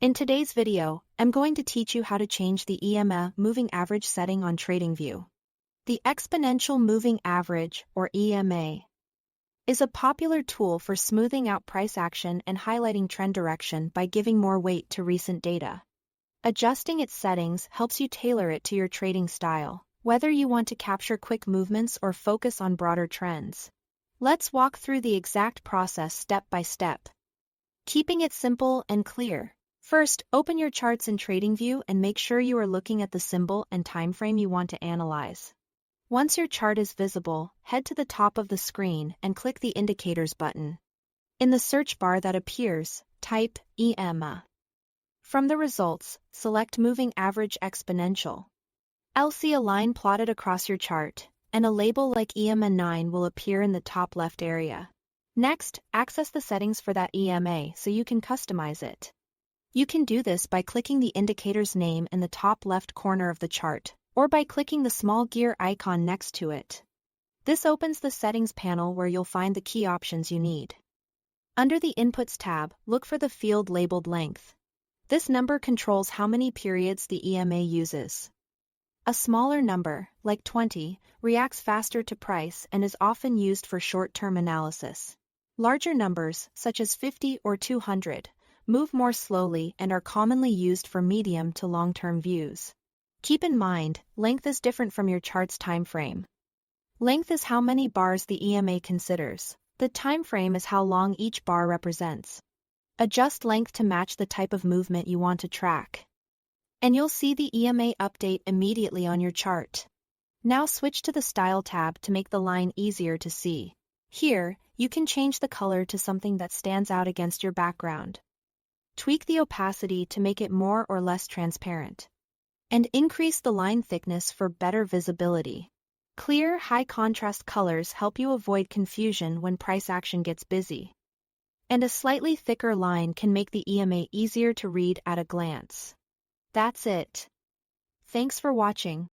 In today's video, I'm going to teach you how to change the EMA moving average setting on Tradingview. The exponential moving average, or EMA, is a popular tool for smoothing out price action and highlighting trend direction by giving more weight to recent data. Adjusting its settings helps you tailor it to your trading style, whether you want to capture quick movements or focus on broader trends. Let's walk through the exact process step by step, keeping it simple and clear. First, open your charts in Tradingview and make sure you are looking at the symbol and time frame you want to analyze. Once your chart is visible, head to the top of the screen and click the Indicators button. In the search bar that appears, type EMA. From the results, select Moving Average Exponential. You'll see a line plotted across your chart, and a label like EMA 9 will appear in the top left area. Next, access the settings for that EMA so you can customize it. You can do this by clicking the indicator's name in the top left corner of the chart, or by clicking the small gear icon next to it. This opens the settings panel where you'll find the key options you need. Under the Inputs tab, look for the field labeled Length. This number controls how many periods the EMA uses. A smaller number, like 20, reacts faster to price and is often used for short-term analysis. Larger numbers, such as 50 or 200, move more slowly and are commonly used for medium to long-term views. Keep in mind, length is different from your chart's time frame. Length is how many bars the EMA considers. The time frame is how long each bar represents. Adjust length to match the type of movement you want to track, and you'll see the EMA update immediately on your chart. Now switch to the Style tab to make the line easier to see. Here, you can change the color to something that stands out against your background. Tweak the opacity to make it more or less transparent, and increase the line thickness for better visibility. Clear, high-contrast colors help you avoid confusion when price action gets busy, and a slightly thicker line can make the EMA easier to read at a glance. That's it. Thanks for watching.